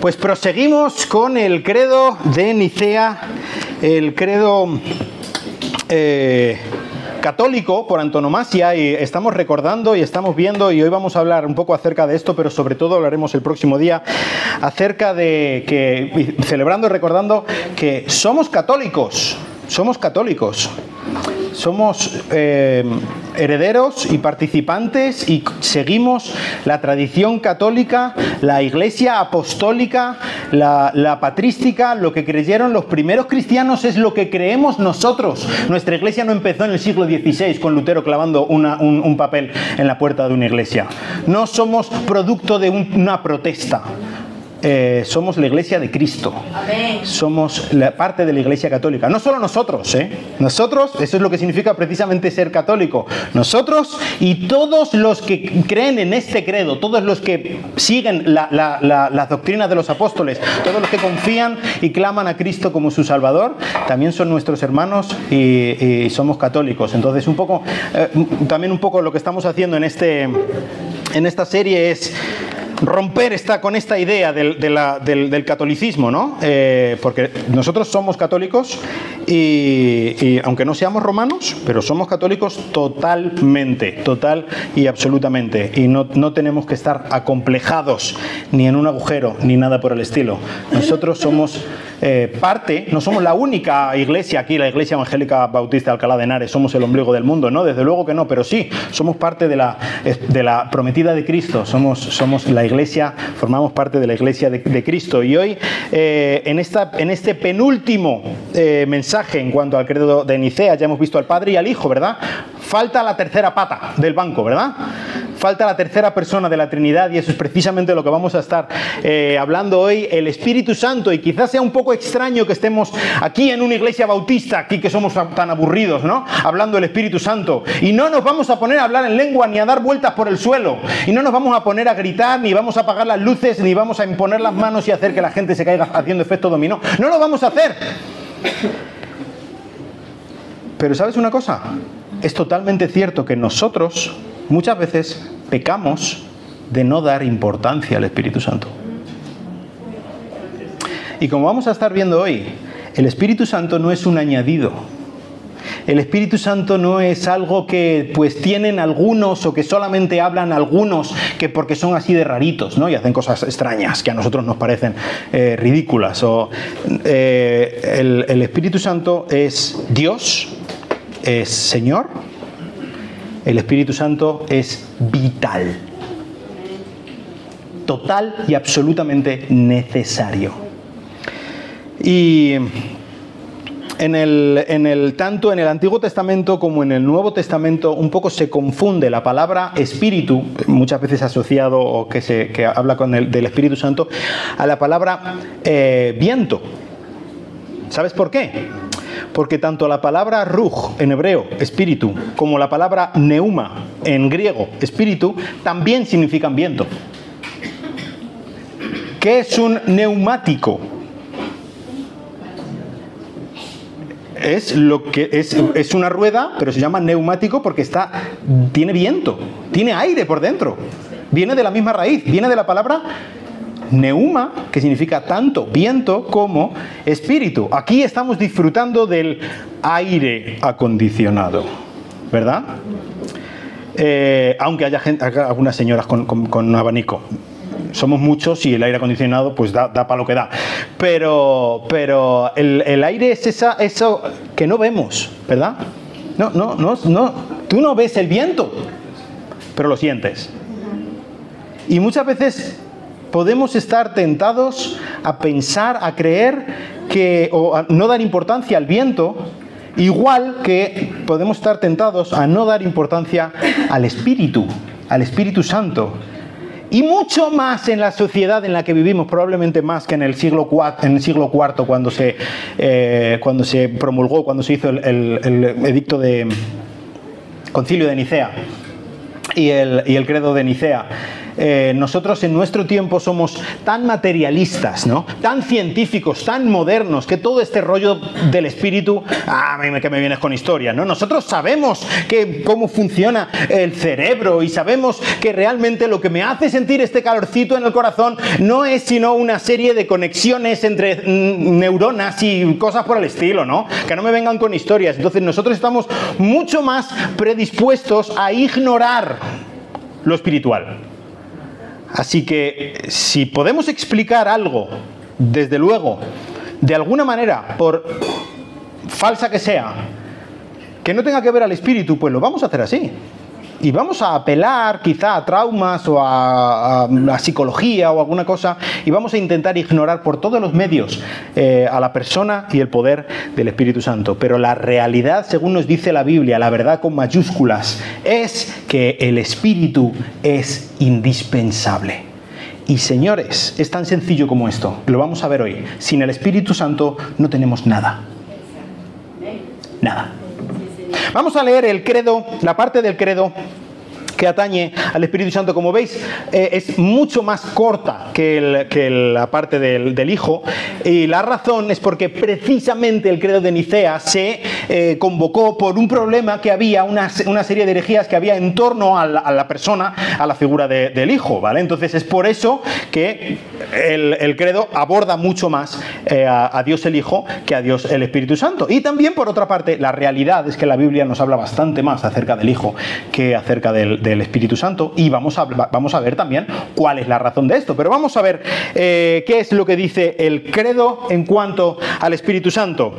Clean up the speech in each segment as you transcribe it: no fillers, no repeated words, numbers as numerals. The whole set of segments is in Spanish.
Pues proseguimos con el credo de Nicea, el credo católico por antonomasia, y estamos recordando y estamos viendo, y hoy vamos a hablar un poco acerca de esto, pero sobre todo hablaremos el próximo día acerca de que, celebrando y recordando que somos católicos, somos herederos y participantes y seguimos la tradición católica, la iglesia apostólica, la patrística. Lo que creyeron los primeros cristianos es lo que creemos nosotros. Nuestra iglesia no empezó en el siglo XVI con Lutero clavando un papel en la puerta de una iglesia. No somos producto de una protesta. Somos la iglesia de Cristo. Amén. Somos la parte de la iglesia católica. No solo nosotros, nosotros, eso es lo que significa precisamente ser católico. Nosotros y todos los que creen en este credo, todos los que siguen las doctrinas de los apóstoles, todos los que confían y claman a Cristo como su Salvador, también son nuestros hermanos y somos católicos. Entonces, también un poco lo que estamos haciendo en esta serie es romper con esta idea del catolicismo, ¿no? Porque nosotros somos católicos y aunque no seamos romanos, pero somos católicos total y absolutamente. Y no tenemos que estar acomplejados ni en un agujero ni nada por el estilo. Nosotros somos parte, no somos la única iglesia aquí, la Iglesia Evangélica Bautista de Alcalá de Henares, somos el ombligo del mundo, ¿no? Desde luego que no, pero sí, somos parte de la prometida de Cristo, somos la iglesia, formamos parte de la iglesia de Cristo. Y hoy, en este penúltimo mensaje en cuanto al credo de Nicea, ya hemos visto al Padre y al Hijo, ¿verdad? Falta la tercera pata del banco, ¿verdad? Falta la tercera persona de la Trinidad, y eso es precisamente lo que vamos a estar hablando hoy, el Espíritu Santo. Y quizás sea un poco extraño que estemos aquí en una iglesia bautista, aquí que somos tan aburridos, ¿no? Hablando del Espíritu Santo. Y no nos vamos a poner a hablar en lengua ni a dar vueltas por el suelo. Y no nos vamos a poner a gritar, ni vamos a apagar las luces, ni vamos a imponer las manos y hacer que la gente se caiga haciendo efecto dominó. No lo vamos a hacer. Pero ¿sabes una cosa? Es totalmente cierto que nosotros muchas veces pecamos de no dar importancia al Espíritu Santo. Y como vamos a estar viendo hoy, el Espíritu Santo no es un añadido. El Espíritu Santo no es algo que pues tienen algunos o que solamente hablan algunos que porque son así de raritos, ¿no? Y hacen cosas extrañas que a nosotros nos parecen ridículas. El Espíritu Santo es Dios, es Señor. El Espíritu Santo es vital, total y absolutamente necesario. Y tanto en el Antiguo Testamento como en el Nuevo Testamento un poco se confunde la palabra espíritu, muchas veces asociado o que habla del Espíritu Santo, a la palabra viento. ¿Sabes por qué? Porque tanto la palabra ruj en hebreo, espíritu, como la palabra neuma en griego, espíritu, también significan viento. ¿Qué es un neumático? Es una rueda, pero se llama neumático porque tiene viento, tiene aire por dentro. Viene de la misma raíz, viene de la palabra neuma, que significa tanto viento como espíritu. Aquí estamos disfrutando del aire acondicionado, ¿verdad? Aunque haya algunas señoras con abanico. Somos muchos y el aire acondicionado pues da para lo que da. Pero el aire es eso que no vemos, ¿verdad? No. Tú no ves el viento, pero lo sientes. Y muchas veces podemos estar tentados a pensar, a creer o a no dar importancia al viento, igual que podemos estar tentados a no dar importancia al Espíritu Santo. Y mucho más en la sociedad en la que vivimos, probablemente más que en el siglo IV, cuando se promulgó, cuando se hizo el edicto de Concilio de Nicea y el credo de Nicea. nosotros en nuestro tiempo somos tan materialistas, ¿no? Tan científicos, tan modernos, que todo este rollo del espíritu, que me vienes con historia, ¿no? Nosotros sabemos cómo funciona el cerebro y sabemos que realmente lo que me hace sentir este calorcito en el corazón no es sino una serie de conexiones entre neuronas y cosas por el estilo, ¿no? Que no me vengan con historias. Entonces nosotros estamos mucho más predispuestos a ignorar lo espiritual. Así que si podemos explicar algo, desde luego, de alguna manera, por falsa que sea, que no tenga que ver al espíritu, pues lo vamos a hacer así. Y vamos a apelar quizá a traumas o a psicología o alguna cosa, y vamos a intentar ignorar por todos los medios a la persona y el poder del Espíritu Santo. Pero la realidad, según nos dice la Biblia, la verdad con mayúsculas, es que el Espíritu es indispensable. Y señores, es tan sencillo como esto, lo vamos a ver hoy. Sin el Espíritu Santo no tenemos nada. Nada. Vamos a leer el credo, la parte del credo que atañe al Espíritu Santo. Como veis, es mucho más corta que la parte del Hijo, y la razón es porque precisamente el credo de Nicea se convocó por un problema que había, una serie de herejías que había en torno a la persona, a la figura del Hijo, ¿vale? Entonces es por eso que el credo aborda mucho más a Dios el Hijo que a Dios el Espíritu Santo. Y también, por otra parte, la realidad es que la Biblia nos habla bastante más acerca del Hijo que acerca del Espíritu Santo, y vamos a ver también cuál es la razón de esto. Pero vamos a ver qué es lo que dice el credo en cuanto al Espíritu Santo.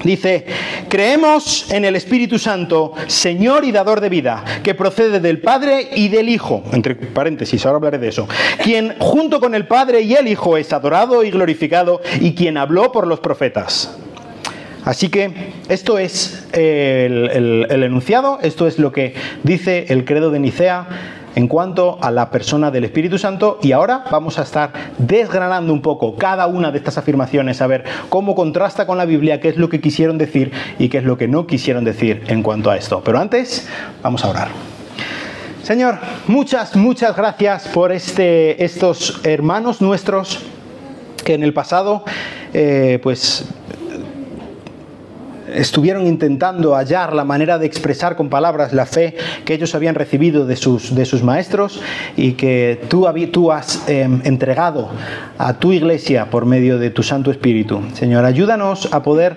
Dice: creemos en el Espíritu Santo, Señor y dador de vida, que procede del Padre y del Hijo, entre paréntesis, ahora hablaré de eso, quien junto con el Padre y el Hijo es adorado y glorificado, y quien habló por los profetas. Así que esto es el enunciado, esto es lo que dice el credo de Nicea en cuanto a la persona del Espíritu Santo, y ahora vamos a estar desgranando un poco cada una de estas afirmaciones, a ver cómo contrasta con la Biblia, qué es lo que quisieron decir y qué es lo que no quisieron decir en cuanto a esto. Pero antes, vamos a orar. Señor, muchas gracias por estos hermanos nuestros que en el pasado, estuvieron intentando hallar la manera de expresar con palabras la fe que ellos habían recibido de sus maestros, y que tú has entregado a tu iglesia por medio de tu Santo Espíritu. Señor, ayúdanos a poder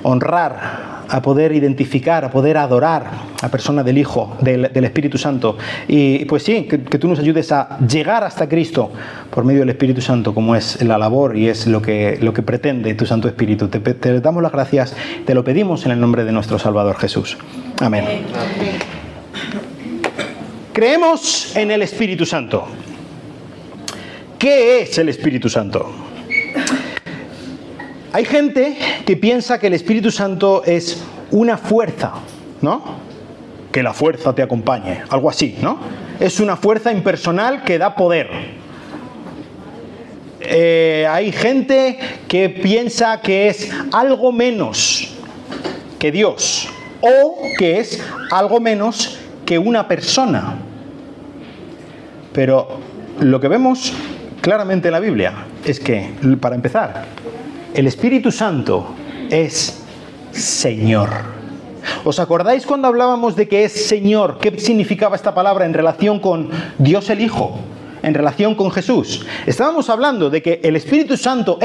honrar, a poder identificar, a poder adorar a la persona del Hijo, del Espíritu Santo. Y pues sí, que tú nos ayudes a llegar hasta Cristo por medio del Espíritu Santo, como es la labor y es lo que pretende tu Santo Espíritu. Te damos las gracias, te lo pedimos en el nombre de nuestro Salvador Jesús. Amén. Creemos en el Espíritu Santo. ¿Qué es el Espíritu Santo? Hay gente que piensa que el Espíritu Santo es una fuerza, ¿no? Que la fuerza te acompañe, algo así, ¿no? Es una fuerza impersonal que da poder. Hay gente que piensa que es algo menos que Dios, o que es algo menos que una persona. Pero lo que vemos claramente en la Biblia es que, para empezar, el Espíritu Santo es Señor. ¿Os acordáis cuando hablábamos de que es Señor? ¿Qué significaba esta palabra en relación con Dios el Hijo? En relación con Jesús. Estábamos hablando de que el Espíritu Santo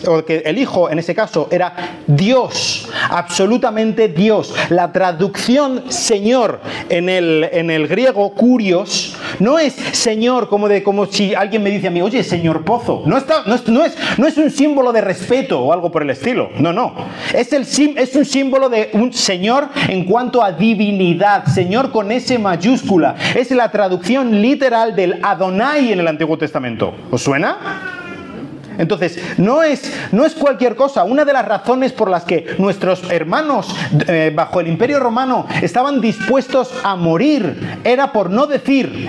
o que el Hijo en ese caso era Dios, absolutamente Dios. La traducción Señor en el griego kurios no es Señor como si alguien me dice a mí: oye, señor Pozo. No es un símbolo de respeto o algo por el estilo. No. Es un símbolo de un Señor en cuanto a divinidad. Señor con S mayúscula. Es la traducción literal del Adonai en el Antiguo Testamento. ¿Os suena? Entonces, no es cualquier cosa. Una de las razones por las que nuestros hermanos bajo el Imperio Romano estaban dispuestos a morir era por no decir: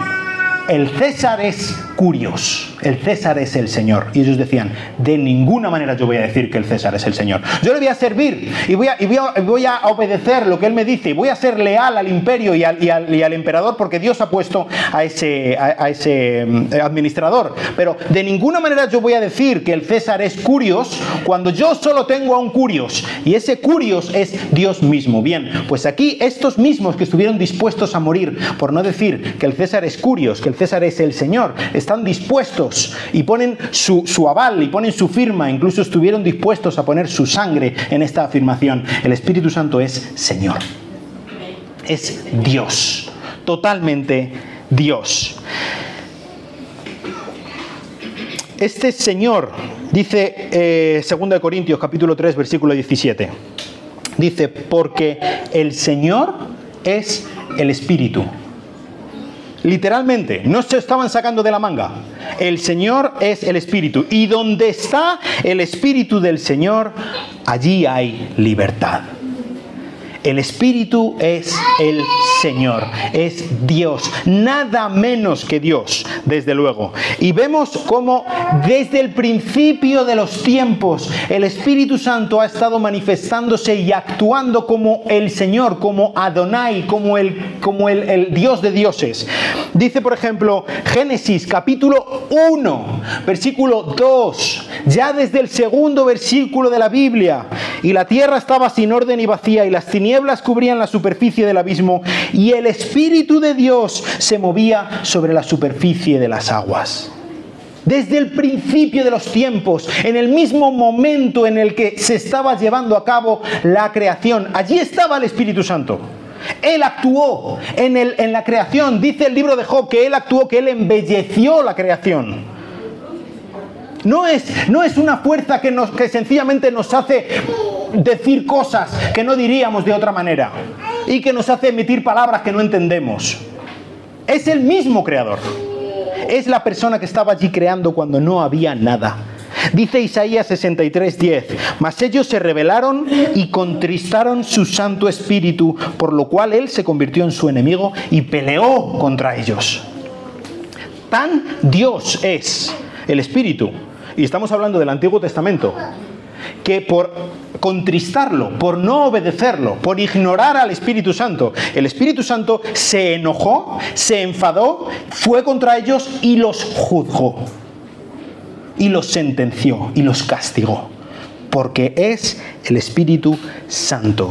el César es curios, el César es el Señor. Y ellos decían, de ninguna manera yo voy a decir que el César es el Señor. Yo le voy a servir y voy a obedecer lo que él me dice, y voy a ser leal al imperio y al emperador, porque Dios ha puesto a ese administrador. Pero de ninguna manera yo voy a decir que el César es curios cuando yo solo tengo a un curios, y ese curios es Dios mismo. Bien, pues aquí estos mismos que estuvieron dispuestos a morir por no decir que el César es curios, que el César es el Señor, están dispuestos y ponen su aval y ponen su firma, incluso estuvieron dispuestos a poner su sangre en esta afirmación. El Espíritu Santo es Señor, es Dios, totalmente Dios. Este Señor, dice 2 Corintios capítulo 3 versículo 17, dice, porque el Señor es el Espíritu. Literalmente, no se estaban sacando de la manga. El Señor es el Espíritu, y donde está el Espíritu del Señor, allí hay libertad. El Espíritu es el Señor, es Dios, nada menos que Dios, desde luego. Y vemos cómo desde el principio de los tiempos el Espíritu Santo ha estado manifestándose y actuando como el Señor, como Adonai, como el Dios de dioses. Dice, por ejemplo, Génesis capítulo 1, versículo 2, ya desde el segundo versículo de la Biblia: y la tierra estaba sin orden y vacía, y las tinieblas cubrían la superficie del abismo, y el Espíritu de Dios se movía sobre la superficie de las aguas. Desde el principio de los tiempos, en el mismo momento en el que se estaba llevando a cabo la creación, allí estaba el Espíritu Santo. Él actuó en la creación. Dice el libro de Job que Él actuó, que Él embelleció la creación. No es una fuerza que sencillamente nos hace decir cosas que no diríamos de otra manera y que nos hace emitir palabras que no entendemos. Es el mismo creador. Es la persona que estaba allí creando cuando no había nada. Dice Isaías 63:10, mas ellos se rebelaron y contristaron su Santo Espíritu, por lo cual Él se convirtió en su enemigo y peleó contra ellos. Tan Dios es el Espíritu, y estamos hablando del Antiguo Testamento, que por contristarlo, por no obedecerlo, por ignorar al Espíritu Santo, el Espíritu Santo se enojó, se enfadó, fue contra ellos y los juzgó, y los sentenció, y los castigó, porque es el Espíritu Santo.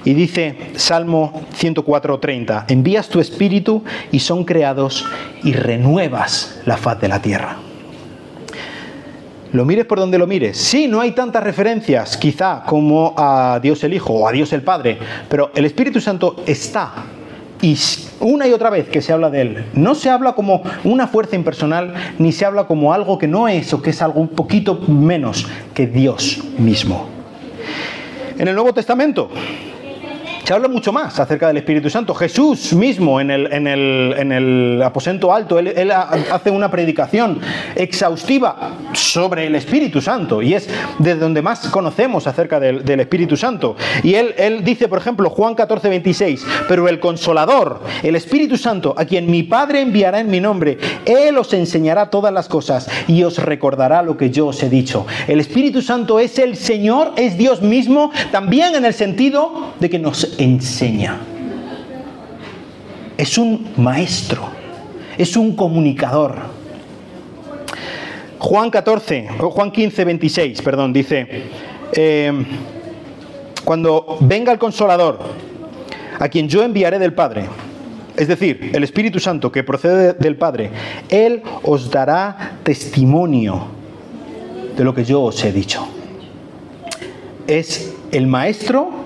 Y dice Salmo 104:30, envías tu Espíritu y son creados, y renuevas la faz de la tierra. Lo mires por donde lo mires. Sí, no hay tantas referencias, quizá, como a Dios el Hijo o a Dios el Padre, pero el Espíritu Santo está. Y una y otra vez que se habla de Él, no se habla como una fuerza impersonal, ni se habla como algo que no es, o que es algo un poquito menos que Dios mismo. En el Nuevo Testamento se habla mucho más acerca del Espíritu Santo. Jesús mismo en el aposento alto, él hace una predicación exhaustiva sobre el Espíritu Santo, y es de donde más conocemos acerca del Espíritu Santo. Y él dice, por ejemplo, Juan 14:26, pero el Consolador, el Espíritu Santo, a quien mi Padre enviará en mi nombre, Él os enseñará todas las cosas y os recordará lo que yo os he dicho. El Espíritu Santo es el Señor, es Dios mismo, también en el sentido de que nos enseña. Es un maestro, es un comunicador. Juan 15:26, dice, cuando venga el Consolador, a quien yo enviaré del Padre, es decir, el Espíritu Santo que procede del Padre, Él os dará testimonio de lo que yo os he dicho. Es el maestro.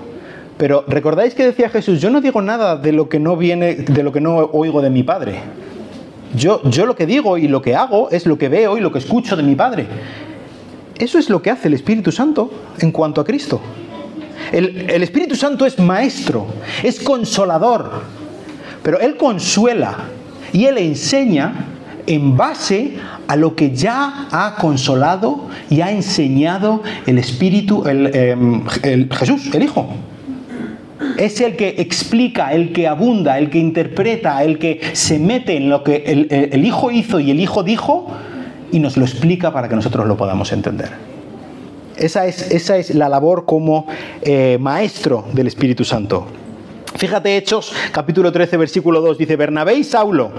Pero ¿recordáis que decía Jesús? Yo no digo nada de lo que no viene, de lo que no oigo de mi Padre. Yo lo que digo y lo que hago es lo que veo y lo que escucho de mi Padre. Eso es lo que hace el Espíritu Santo en cuanto a Cristo. El Espíritu Santo es maestro, es consolador, pero Él consuela y Él enseña en base a lo que ya ha consolado y ha enseñado el Espíritu, Jesús, el Hijo. Es el que explica, el que abunda, el que interpreta, el que se mete en lo que el Hijo hizo y el Hijo dijo y nos lo explica para que nosotros lo podamos entender. Esa es la labor como maestro del Espíritu Santo. Fíjate, Hechos, capítulo 13, versículo 2, dice: Bernabé y Saulo,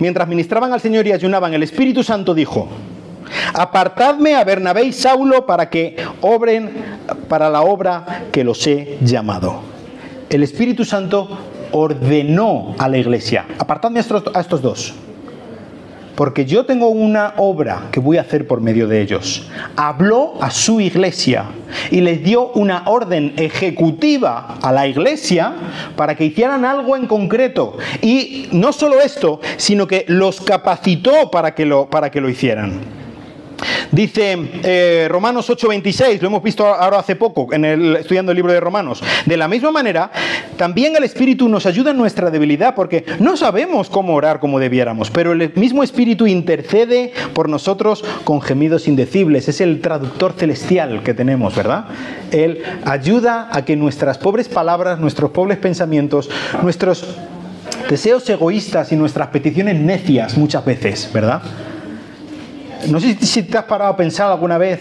mientras ministraban al Señor y ayunaban, el Espíritu Santo dijo: apartadme a Bernabé y Saulo para que obren para la obra que los he llamado. El Espíritu Santo ordenó a la iglesia: apartadme a estos dos, porque yo tengo una obra que voy a hacer por medio de ellos. Habló a su iglesia y les dio una orden ejecutiva a la iglesia para que hicieran algo en concreto. Y no solo esto, sino que los capacitó para que lo hicieran. Dice Romanos 8:26, lo hemos visto ahora hace poco estudiando el libro de Romanos. De la misma manera, también el Espíritu nos ayuda en nuestra debilidad, porque no sabemos cómo orar como debiéramos, pero el mismo Espíritu intercede por nosotros con gemidos indecibles. Es el traductor celestial que tenemos, ¿verdad? Él ayuda a que nuestras pobres palabras, nuestros pobres pensamientos, nuestros deseos egoístas y nuestras peticiones necias muchas veces, ¿verdad? No sé si te has parado a pensar alguna vez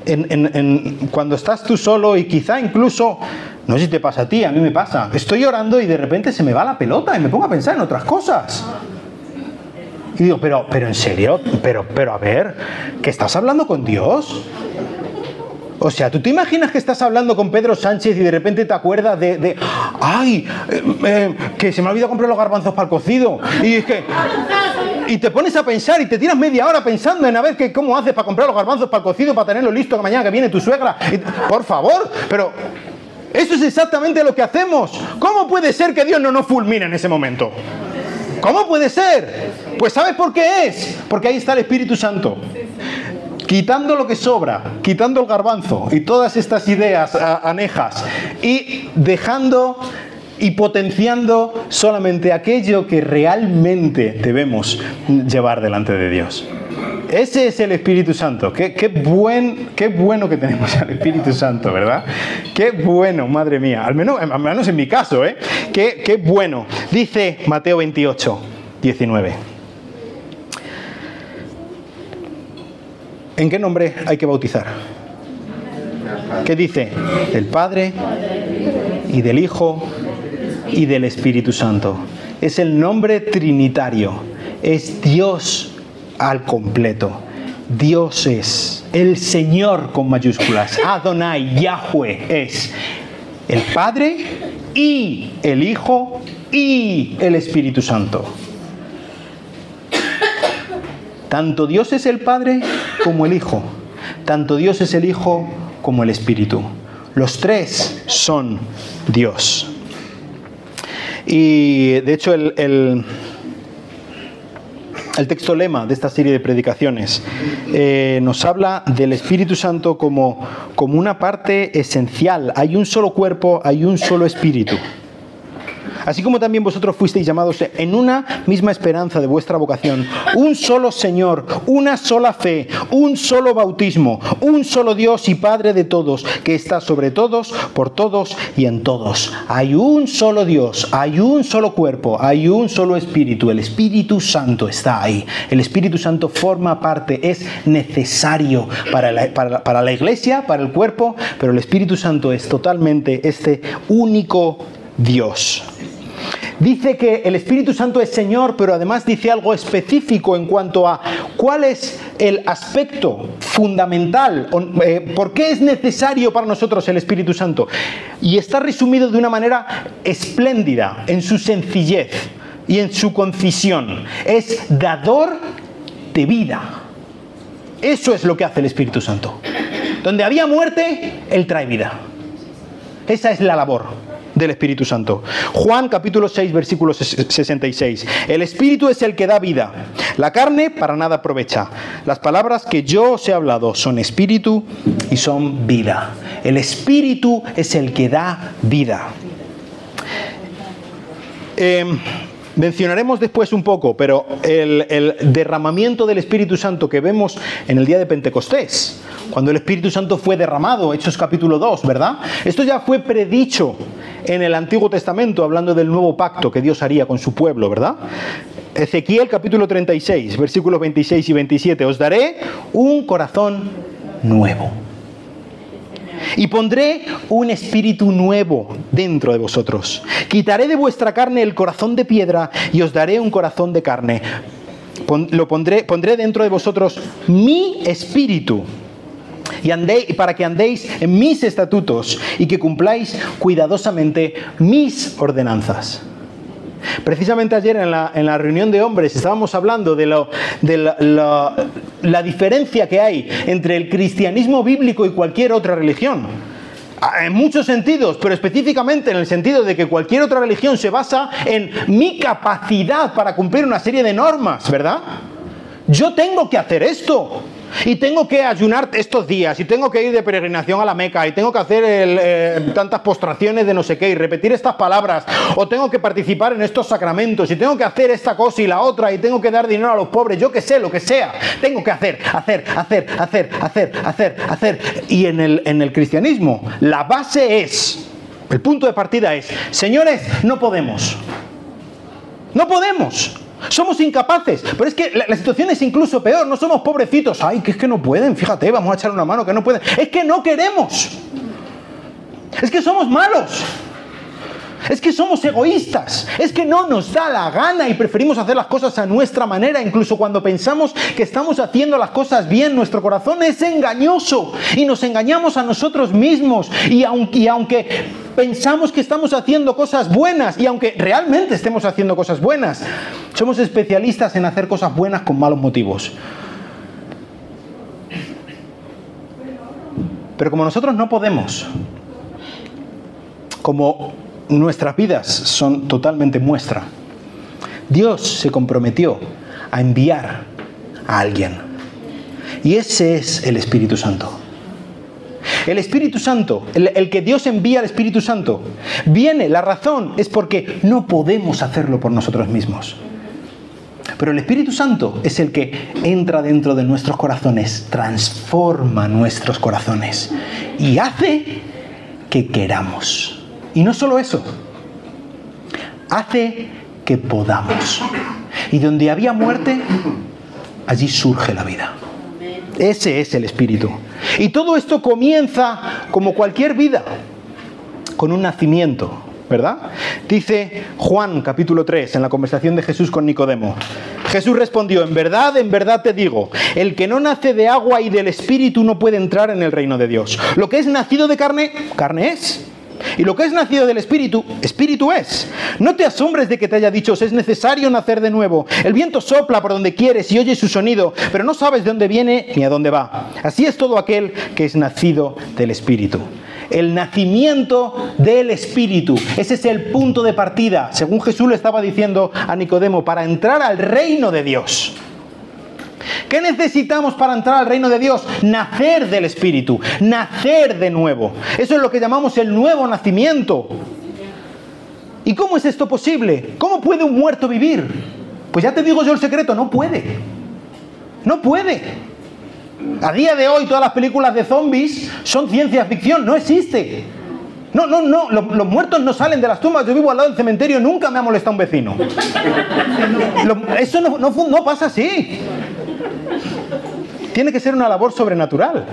en cuando estás tú solo y quizá incluso, no sé si te pasa a ti, a mí me pasa. Estoy orando y de repente se me va la pelota y me pongo a pensar en otras cosas. Y digo, pero en serio, pero a ver, ¿que estás hablando con Dios? O sea, ¿tú te imaginas que estás hablando con Pedro Sánchez y de repente te acuerdas que se me ha olvidado comprar los garbanzos para el cocido? Y te pones a pensar y te tiras media hora pensando en a ver cómo haces para comprar los garbanzos para el cocido, para tenerlo listo que mañana que viene tu suegra. Por favor, pero eso es exactamente lo que hacemos. ¿Cómo puede ser que Dios no nos fulmine en ese momento? ¿Cómo puede ser? Pues ¿sabes por qué es? Porque ahí está el Espíritu Santo. Quitando lo que sobra, quitando el garbanzo y todas estas ideas anejas y dejando y potenciando solamente aquello que realmente debemos llevar delante de Dios. Ese es el Espíritu Santo. Qué bueno que tenemos al Espíritu Santo, ¿verdad? Qué bueno, madre mía. Al menos en mi caso, ¿eh? Qué bueno. Dice Mateo 28:19. ¿En qué nombre hay que bautizar? ¿Qué dice? Del Padre y del Hijo y del Espíritu Santo. Es el nombre trinitario. Es Dios al completo. Dios es el Señor con mayúsculas. Adonai, Yahweh es el Padre y el Hijo y el Espíritu Santo. Tanto Dios es el Padre como el Hijo. Tanto Dios es el Hijo como el Espíritu. Los tres son Dios. Y de hecho el texto lema de esta serie de predicaciones nos habla del Espíritu Santo como una parte esencial. Hay un solo cuerpo, hay un solo Espíritu. Así como también vosotros fuisteis llamados en una misma esperanza de vuestra vocación, un solo Señor, una sola fe, un solo bautismo, un solo Dios y Padre de todos, que está sobre todos, por todos y en todos. Hay un solo Dios, hay un solo cuerpo, hay un solo Espíritu. El Espíritu Santo está ahí. El Espíritu Santo forma parte, es necesario para la iglesia, para el cuerpo, pero el Espíritu Santo es totalmente este único Dios. Dice que el Espíritu Santo es Señor, pero además dice algo específico en cuanto a cuál es el aspecto fundamental, por qué es necesario para nosotros el Espíritu Santo. Y está resumido de una manera espléndida en su sencillez y en su concisión. Es dador de vida. Eso es lo que hace el Espíritu Santo. Donde había muerte, Él trae vida. Esa es la labor del Espíritu Santo. Juan capítulo 6 versículo 66. El Espíritu es el que da vida. La carne para nada aprovecha. Las palabras que yo os he hablado son espíritu y son vida. El Espíritu es el que da vida. Mencionaremos después un poco, pero el derramamiento del Espíritu Santo que vemos en el día de Pentecostés, cuando el Espíritu Santo fue derramado, Hechos capítulo 2, ¿verdad? Esto ya fue predicho en el Antiguo Testamento, hablando del nuevo pacto que Dios haría con su pueblo, ¿verdad? Ezequiel capítulo 36, versículos 26 y 27. Os daré un corazón nuevo. Y pondré un espíritu nuevo dentro de vosotros. Quitaré de vuestra carne el corazón de piedra y os daré un corazón de carne. Pondré dentro de vosotros mi espíritu. Y para que andéis en mis estatutos y que cumpláis cuidadosamente mis ordenanzas. Precisamente ayer en la reunión de hombres estábamos hablando de la diferencia que hay entre el cristianismo bíblico y cualquier otra religión. En muchos sentidos, pero específicamente en el sentido de que cualquier otra religión se basa en mi capacidad para cumplir una serie de normas, ¿verdad? Yo tengo que hacer esto. Y tengo que ayunar estos días, y tengo que ir de peregrinación a la Meca, y tengo que hacer tantas postraciones de no sé qué, y repetir estas palabras, o tengo que participar en estos sacramentos, y tengo que hacer esta cosa y la otra, y tengo que dar dinero a los pobres, yo qué sé, lo que sea. Tengo que hacer. Y en el cristianismo, la base es, el punto de partida es, señores, no podemos. No podemos. Somos incapaces, pero es que la situación es incluso peor, no somos pobrecitos, ay, que es que no pueden, fíjate, vamos a echar una mano que no pueden, es que no queremos, es que somos malos, es que somos egoístas, es que no nos da la gana y preferimos hacer las cosas a nuestra manera, incluso cuando pensamos que estamos haciendo las cosas bien, nuestro corazón es engañoso y nos engañamos a nosotros mismos y aunque pensamos que estamos haciendo cosas buenas y aunque realmente estemos haciendo cosas buenas, somos especialistas en hacer cosas buenas con malos motivos. Pero como nosotros no podemos, como nuestras vidas son totalmente muestra, Dios se comprometió a enviar a alguien. Y ese es el Espíritu Santo. El Espíritu Santo, el que Dios envía al Espíritu Santo, viene, la razón es porque no podemos hacerlo por nosotros mismos. Pero el Espíritu Santo es el que entra dentro de nuestros corazones, transforma nuestros corazones y hace que queramos. Y no solo eso, hace que podamos. Y donde había muerte, allí surge la vida. Ese es el Espíritu. Y todo esto comienza como cualquier vida, con un nacimiento, ¿verdad? Dice Juan capítulo 3 en la conversación de Jesús con Nicodemo. Jesús respondió, en verdad te digo, el que no nace de agua y del Espíritu no puede entrar en el reino de Dios. Lo que es nacido de carne, carne es. Y lo que es nacido del Espíritu, Espíritu es. No te asombres de que te haya dicho, es necesario nacer de nuevo. El viento sopla por donde quieres y oyes su sonido, pero no sabes de dónde viene ni a dónde va. Así es todo aquel que es nacido del Espíritu. El nacimiento del Espíritu. Ese es el punto de partida, según Jesús le estaba diciendo a Nicodemo, para entrar al reino de Dios. ¿Qué necesitamos para entrar al reino de Dios? Nacer del Espíritu, nacer de nuevo. Eso es lo que llamamos el nuevo nacimiento. ¿Y cómo es esto posible? ¿Cómo puede un muerto vivir? Pues ya te digo yo el secreto, no puede. No puede. A día de hoy todas las películas de zombies son ciencia ficción, no existe. No, los muertos no salen de las tumbas. Yo vivo al lado del cementerio, nunca me ha molestado un vecino. Eso no pasa así. Tiene que ser una labor sobrenatural.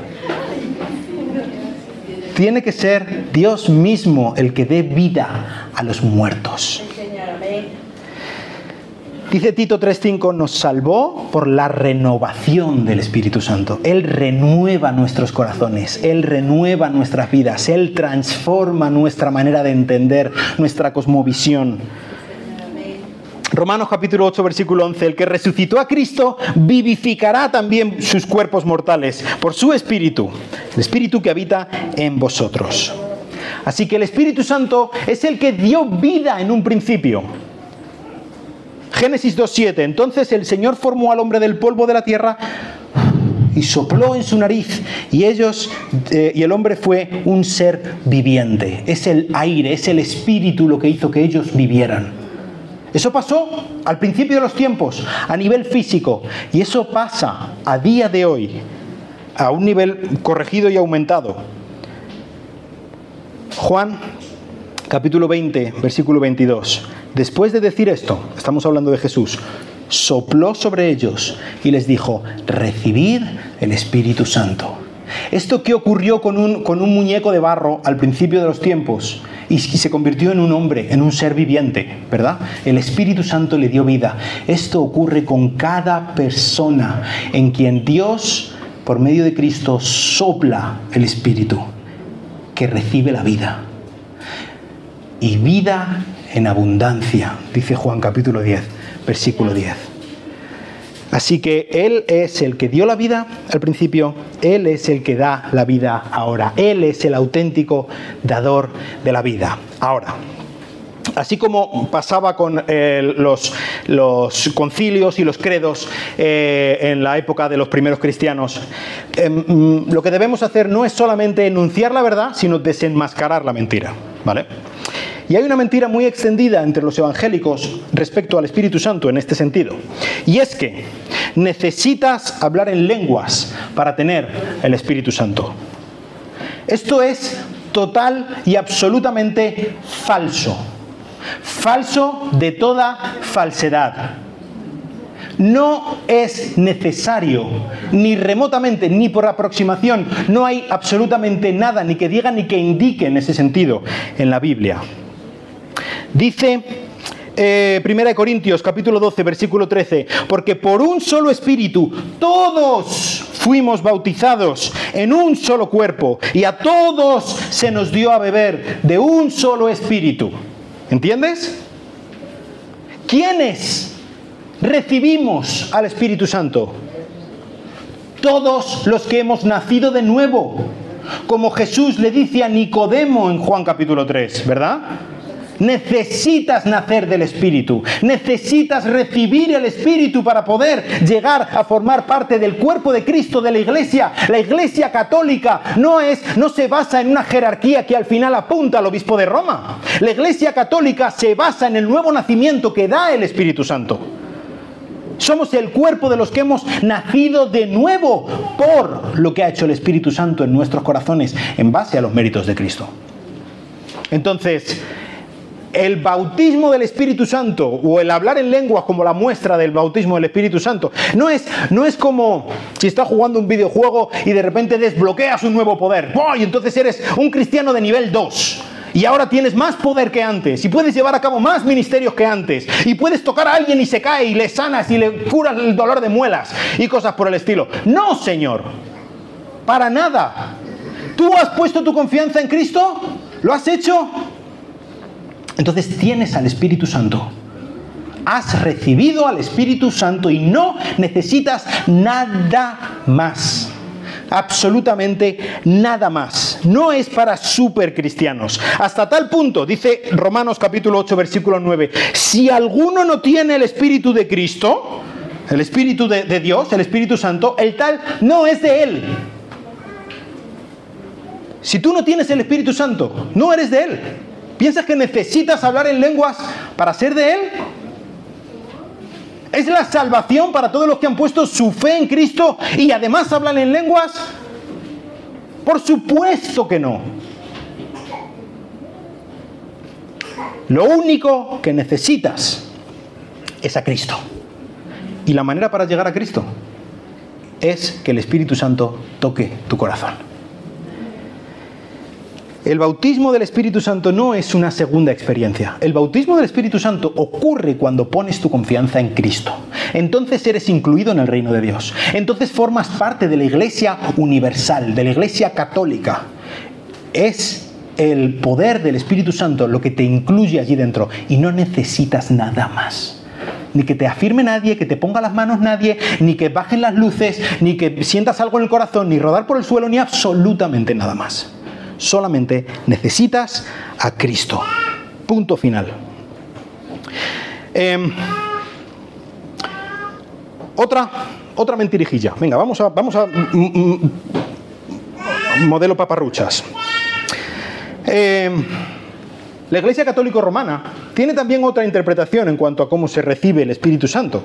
Tiene que ser Dios mismo el que dé vida a los muertos. Dice Tito 3:5, nos salvó por la renovación del Espíritu Santo. Él renueva nuestros corazones, Él renueva nuestras vidas, Él transforma nuestra manera de entender, nuestra cosmovisión. Romanos capítulo 8, versículo 11, el que resucitó a Cristo vivificará también sus cuerpos mortales por su Espíritu, el Espíritu que habita en vosotros. Así que el Espíritu Santo es el que dio vida en un principio. Génesis 2:7, entonces el Señor formó al hombre del polvo de la tierra y sopló en su nariz y el hombre fue un ser viviente. Es el aire, es el Espíritu lo que hizo que ellos vivieran. Eso pasó al principio de los tiempos, a nivel físico, y eso pasa a día de hoy, a un nivel corregido y aumentado. Juan, capítulo 20, versículo 22. Después de decir esto, estamos hablando de Jesús, sopló sobre ellos y les dijo: recibid el Espíritu Santo. Esto que ocurrió con un muñeco de barro al principio de los tiempos y se convirtió en un hombre, en un ser viviente, ¿verdad? El Espíritu Santo le dio vida. Esto ocurre con cada persona en quien Dios, por medio de Cristo, sopla el Espíritu, que recibe la vida. Y vida en abundancia, dice Juan capítulo 10, versículo 10. Así que Él es el que dio la vida al principio, Él es el que da la vida ahora. Él es el auténtico dador de la vida. Ahora, así como pasaba con los concilios y los credos en la época de los primeros cristianos, lo que debemos hacer no es solamente enunciar la verdad, sino desenmascarar la mentira, ¿vale? Y hay una mentira muy extendida entre los evangélicos respecto al Espíritu Santo en este sentido. Y es que necesitas hablar en lenguas para tener el Espíritu Santo. Esto es total y absolutamente falso. Falso de toda falsedad. No es necesario, ni remotamente, ni por aproximación. No hay absolutamente nada, ni que diga ni que indique en ese sentido en la Biblia. Dice 1 Corintios capítulo 12, versículo 13, porque por un solo Espíritu todos fuimos bautizados en un solo cuerpo y a todos se nos dio a beber de un solo Espíritu. ¿Entiendes? ¿Quiénes recibimos al Espíritu Santo? Todos los que hemos nacido de nuevo, como Jesús le dice a Nicodemo en Juan capítulo 3, ¿verdad? Necesitas nacer del Espíritu, necesitas recibir el Espíritu para poder llegar a formar parte del cuerpo de Cristo, de la Iglesia. La Iglesia católica no se basa en una jerarquía que al final apunta al obispo de Roma. La Iglesia católica se basa en el nuevo nacimiento que da el Espíritu Santo. Somos el cuerpo de los que hemos nacido de nuevo por lo que ha hecho el Espíritu Santo en nuestros corazones en base a los méritos de Cristo. Entonces, el bautismo del Espíritu Santo o el hablar en lenguas como la muestra del bautismo del Espíritu Santo no es como si estás jugando un videojuego y de repente desbloqueas un nuevo poder. ¡Oh! Y entonces eres un cristiano de nivel 2. Y ahora tienes más poder que antes y puedes llevar a cabo más ministerios que antes y puedes tocar a alguien y se cae y le sanas y le curas el dolor de muelas y cosas por el estilo. No, Señor, para nada. ¿Tú has puesto tu confianza en Cristo? ¿Lo has hecho? Entonces tienes al Espíritu Santo. Has recibido al Espíritu Santo y no necesitas nada más. Absolutamente nada más. No es para supercristianos. Hasta tal punto, dice Romanos capítulo 8, versículo 9, si alguno no tiene el Espíritu de Cristo, el Espíritu de Dios, el Espíritu Santo, el tal no es de Él. Si tú no tienes el Espíritu Santo, no eres de Él. ¿Piensas que necesitas hablar en lenguas para ser de Él? ¿Es la salvación para todos los que han puesto su fe en Cristo y además hablan en lenguas? Por supuesto que no. Lo único que necesitas es a Cristo. Y la manera para llegar a Cristo es que el Espíritu Santo toque tu corazón. El bautismo del Espíritu Santo no es una segunda experiencia. El bautismo del Espíritu Santo ocurre cuando pones tu confianza en Cristo. Entonces eres incluido en el reino de Dios. Entonces formas parte de la Iglesia universal, de la Iglesia católica. Es el poder del Espíritu Santo lo que te incluye allí dentro y no necesitas nada más. Ni que te afirme nadie, que te ponga las manos nadie, ni que bajen las luces, ni que sientas algo en el corazón, ni rodar por el suelo, ni absolutamente nada más. Solamente necesitas a Cristo. Punto final. Otra mentirijilla. Venga, vamos a modelo paparruchas. La Iglesia Católica Romana tiene también otra interpretación en cuanto a cómo se recibe el Espíritu Santo.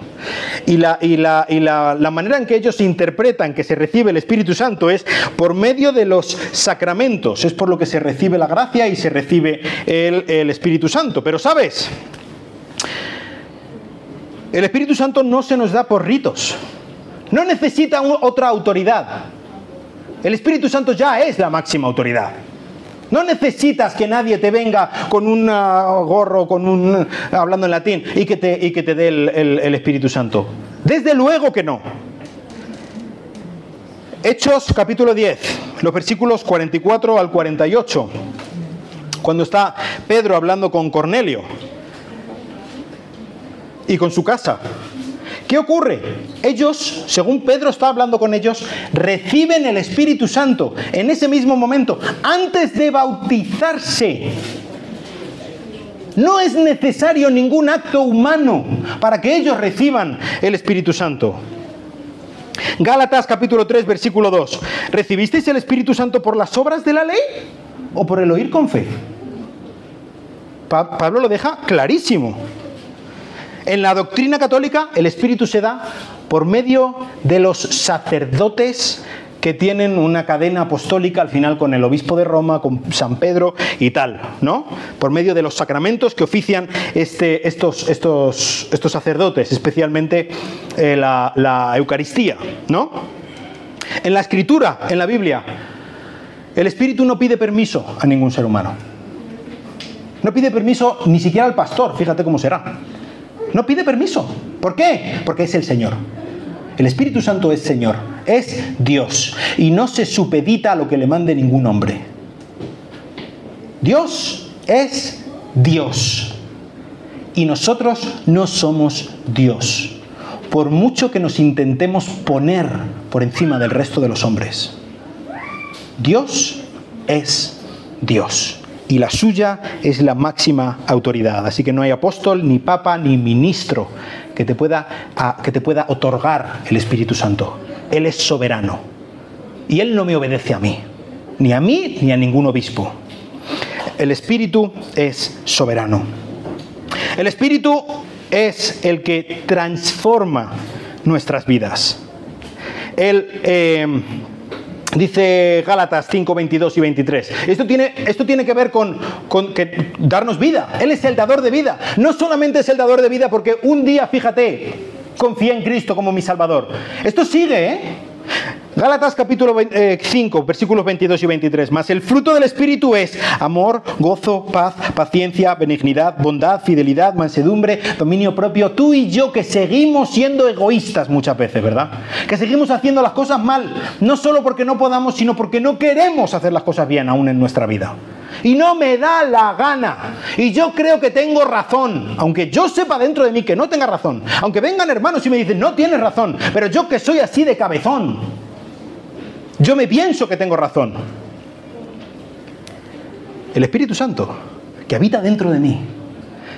Y la manera en que ellos interpretan que se recibe el Espíritu Santo es por medio de los sacramentos. Es por lo que se recibe la gracia y se recibe el Espíritu Santo. Pero ¿sabes? El Espíritu Santo no se nos da por ritos. No necesita otra autoridad. El Espíritu Santo ya es la máxima autoridad. No necesitas que nadie te venga con un gorro, hablando en latín, y que te dé el Espíritu Santo. Desde luego que no. Hechos capítulo 10, los versículos 44 al 48. Cuando está Pedro hablando con Cornelio y con su casa. ¿Qué ocurre? Ellos, según Pedro está hablando con ellos, reciben el Espíritu Santo en ese mismo momento, antes de bautizarse. No es necesario ningún acto humano para que ellos reciban el Espíritu Santo. Gálatas capítulo 3, versículo 2. ¿Recibisteis el Espíritu Santo por las obras de la ley o por el oír con fe? Pablo lo deja clarísimo. En la doctrina católica, el Espíritu se da por medio de los sacerdotes que tienen una cadena apostólica al final con el obispo de Roma, con San Pedro y tal, ¿no? Por medio de los sacramentos que ofician estos sacerdotes, especialmente la Eucaristía, ¿no? En la Escritura, en la Biblia, el Espíritu no pide permiso a ningún ser humano. No pide permiso ni siquiera al pastor, fíjate cómo será. No pide permiso. ¿Por qué? Porque es el Señor. El Espíritu Santo es Señor, es Dios. Y no se supedita a lo que le mande ningún hombre. Dios es Dios. Y nosotros no somos Dios. Por mucho que nos intentemos poner por encima del resto de los hombres. Dios es Dios. Y la suya es la máxima autoridad. Así que no hay apóstol, ni papa, ni ministro que te pueda otorgar el Espíritu Santo. Él es soberano. Y Él no me obedece a mí ni a ningún obispo. El Espíritu es soberano. El Espíritu es el que transforma nuestras vidas. Dice Gálatas 5, 22 y 23. Esto tiene que ver con que darnos vida. Él es el dador de vida. No solamente es el dador de vida porque un día, fíjate, confié en Cristo como mi Salvador. Esto sigue, ¿eh? Gálatas capítulo 5, versículos 22 y 23. Mas el fruto del Espíritu es amor, gozo, paz, paciencia, benignidad, bondad, fidelidad, mansedumbre, dominio propio. Tú y yo que seguimos siendo egoístas muchas veces, ¿verdad? Que seguimos haciendo las cosas mal, no solo porque no podamos, sino porque no queremos hacer las cosas bien aún en nuestra vida. Y no me da la gana. Y yo creo que tengo razón. Aunque yo sepa dentro de mí que no tenga razón. Aunque vengan hermanos y me dicen, no tienes razón. Pero yo que soy así de cabezón. Yo me pienso que tengo razón. El Espíritu Santo, que habita dentro de mí,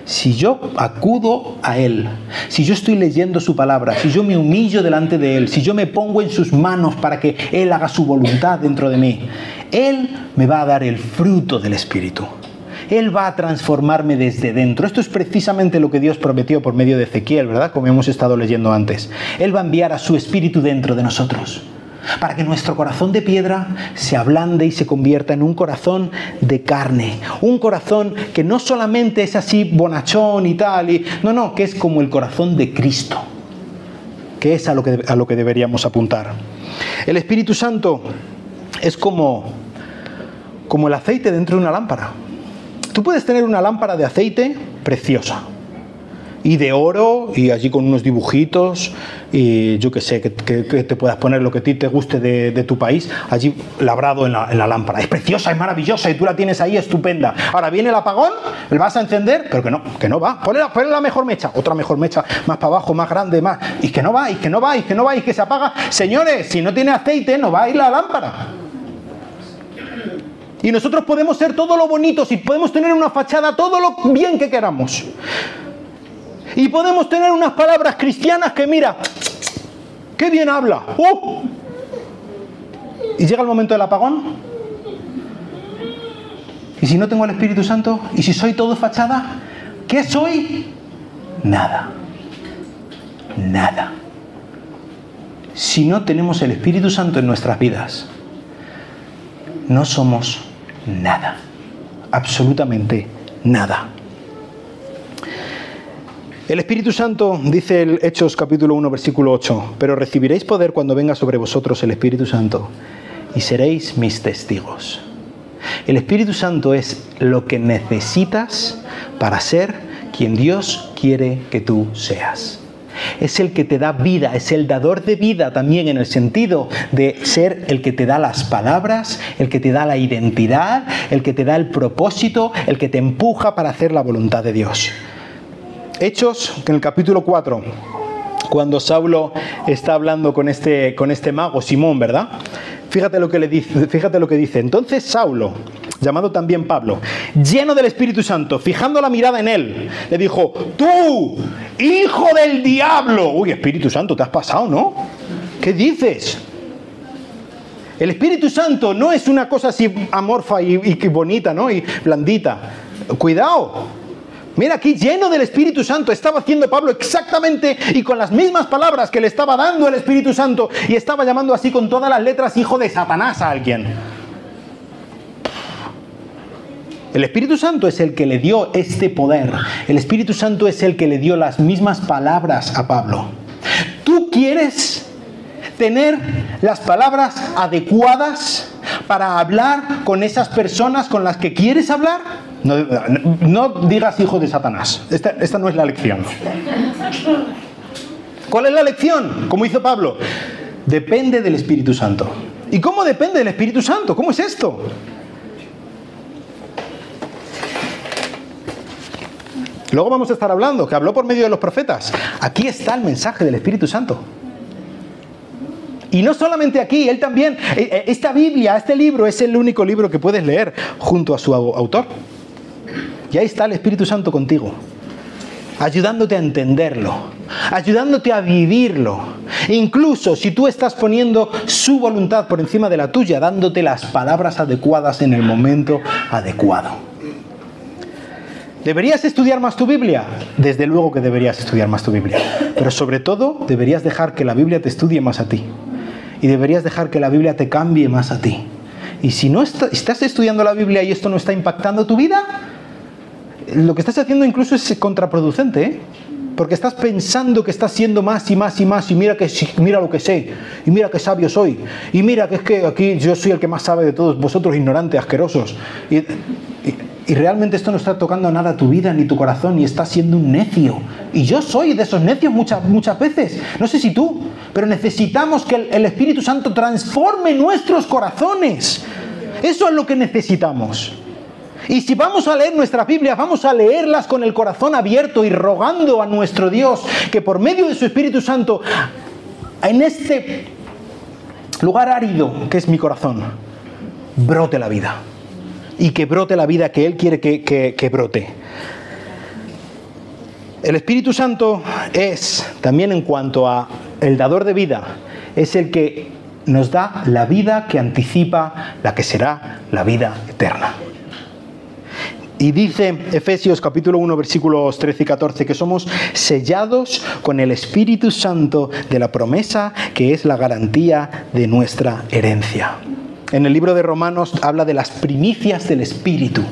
si yo acudo a Él, si yo estoy leyendo su palabra, si yo me humillo delante de Él, si yo me pongo en sus manos para que Él haga su voluntad dentro de mí, Él me va a dar el fruto del Espíritu. Él va a transformarme desde dentro. Esto es precisamente lo que Dios prometió por medio de Ezequiel, ¿verdad? Como hemos estado leyendo antes. Él va a enviar a su Espíritu dentro de nosotros, para que nuestro corazón de piedra se ablande y se convierta en un corazón de carne. Un corazón que no solamente es así bonachón y tal, no, que es como el corazón de Cristo, que es a lo que deberíamos apuntar. El Espíritu Santo es como el aceite dentro de una lámpara. Tú puedes tener una lámpara de aceite preciosa, y de oro, y allí con unos dibujitos, y yo que sé, que te puedas poner lo que a ti te guste de tu país, allí labrado en la lámpara. Es preciosa, es maravillosa, y tú la tienes ahí estupenda. Ahora viene el apagón, ¿la vas a encender? Pero que no va. Ponle la mejor mecha, otra mejor mecha, más para abajo, más grande, más, y que no va, y que se apaga. Señores, si no tiene aceite, no va a ir la lámpara. Y nosotros podemos ser todo lo bonitos, y podemos tener una fachada todo lo bien que queramos. Y podemos tener unas palabras cristianas que mira, qué bien habla. Y llega el momento del apagón. Y si no tengo el Espíritu Santo, y si soy todo fachada, ¿Qué soy? Nada. Nada. Si no tenemos el Espíritu Santo en nuestras vidas, no somos nada. Absolutamente nada. El Espíritu Santo, dice el Hechos capítulo 1, versículo 8, pero recibiréis poder cuando venga sobre vosotros el Espíritu Santo y seréis mis testigos. El Espíritu Santo es lo que necesitas para ser quien Dios quiere que tú seas. Es el que te da vida, es el dador de vida también en el sentido de ser el que te da las palabras, el que te da la identidad, el que te da el propósito, el que te empuja para hacer la voluntad de Dios. Hechos, en el capítulo 4, cuando Saulo está hablando con este mago Simón, ¿verdad? Fíjate lo que dice. Entonces Saulo, llamado también Pablo, lleno del Espíritu Santo, fijando la mirada en él, le dijo: ¡tú, hijo del diablo! Uy, Espíritu Santo, te has pasado, ¿no? ¿Qué dices? El Espíritu Santo no es una cosa así amorfa y bonita, ¿no? Y blandita. Cuidado. Mira aquí, lleno del Espíritu Santo, estaba haciendo Pablo exactamente y con las mismas palabras que le estaba dando el Espíritu Santo, y estaba llamando así con todas las letras hijo de Satanás a alguien. El Espíritu Santo es el que le dio este poder. El Espíritu Santo es el que le dio las mismas palabras a Pablo. ¿Tú quieres tener las palabras adecuadas para hablar con esas personas con las que quieres hablar? No digas hijo de Satanás. Esta no es la lección. ¿Cuál es la lección? Como hizo Pablo. Depende del Espíritu Santo. ¿Y cómo depende del Espíritu Santo? ¿Cómo es esto? Luego vamos a estar hablando, que habló por medio de los profetas. Aquí está el mensaje del Espíritu Santo. Y no solamente aquí, él también, esta Biblia, este libro es el único libro que puedes leer junto a su autor. Y ahí está el Espíritu Santo contigo, ayudándote a entenderlo, ayudándote a vivirlo. Incluso si tú estás poniendo su voluntad por encima de la tuya, dándote las palabras adecuadas en el momento adecuado. ¿Deberías estudiar más tu Biblia? Desde luego que deberías estudiar más tu Biblia. Pero sobre todo, deberías dejar que la Biblia te estudie más a ti. Y deberías dejar que la Biblia te cambie más a ti. Y si no estás estudiando la Biblia y esto no está impactando tu vida, lo que estás haciendo incluso es contraproducente, ¿eh? Porque estás pensando que estás siendo más y más y más, y mira lo que sé, y mira qué sabio soy, y mira que es que aquí yo soy el que más sabe de todos vosotros, ignorantes, asquerosos. Y realmente esto no está tocando nada tu vida ni tu corazón, y estás siendo un necio. Y yo soy de esos necios muchas veces. No sé si tú, pero necesitamos que el Espíritu Santo transforme nuestros corazones. Eso es lo que necesitamos. Y si vamos a leer nuestras Biblias, vamos a leerlas con el corazón abierto y rogando a nuestro Dios que por medio de su Espíritu Santo, en este lugar árido que es mi corazón, brote la vida. Y que brote la vida que Él quiere que brote. El Espíritu Santo es, también en cuanto a el dador de vida, es el que nos da la vida que anticipa la que será la vida eterna. Y dice Efesios capítulo 1 versículos 13 y 14 que somos sellados con el Espíritu Santo de la promesa, que es la garantía de nuestra herencia. En el libro de Romanos habla de las primicias del Espíritu.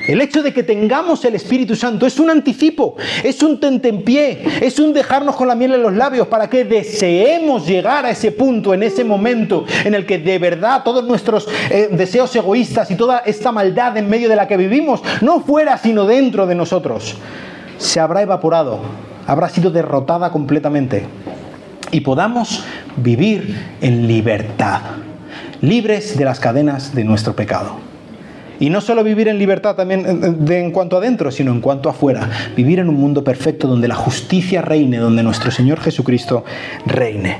El hecho de que tengamos el Espíritu Santo es un anticipo, es un tentempié, es un dejarnos con la miel en los labios para que deseemos llegar a ese punto, en ese momento en el que de verdad todos nuestros deseos egoístas y toda esta maldad en medio de la que vivimos, no fuera sino dentro de nosotros, se habrá evaporado, habrá sido derrotada completamente y podamos vivir en libertad, libres de las cadenas de nuestro pecado. Y no solo vivir en libertad también en cuanto adentro, sino en cuanto afuera. Vivir en un mundo perfecto donde la justicia reine, donde nuestro Señor Jesucristo reine.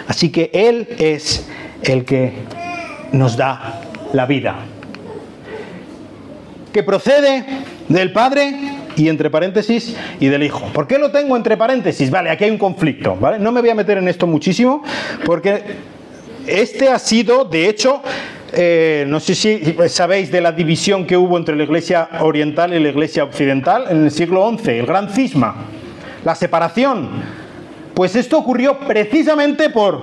Así que Él es el que nos da la vida, que procede del Padre y entre paréntesis y del Hijo. ¿Por qué lo tengo entre paréntesis? Vale, aquí hay un conflicto, ¿vale? No me voy a meter en esto muchísimo porque este ha sido, de hecho, no sé si sabéis de la división que hubo entre la Iglesia oriental y la Iglesia occidental en el siglo XI, el gran cisma, la separación. Pues esto ocurrió precisamente por,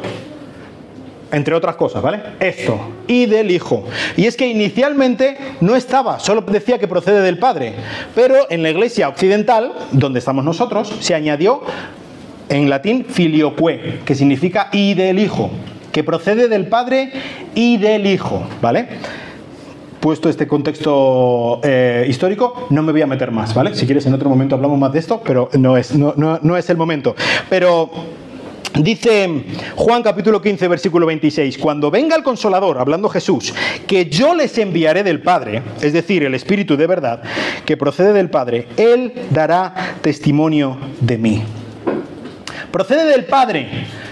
entre otras cosas, ¿vale? Esto, y del Hijo. Y es que inicialmente no estaba, solo decía que procede del Padre, pero en la Iglesia occidental, donde estamos nosotros, se añadió en latín filioque, que significa y del Hijo, que procede del Padre y del Hijo, ¿vale? Puesto este contexto histórico, no me voy a meter más, ¿vale? Si quieres en otro momento hablamos más de esto, pero no es el momento. Pero dice Juan capítulo 15, versículo 26, cuando venga el Consolador, hablando Jesús, que yo les enviaré del Padre, es decir, el Espíritu de verdad, que procede del Padre, Él dará testimonio de mí. Procede del Padre,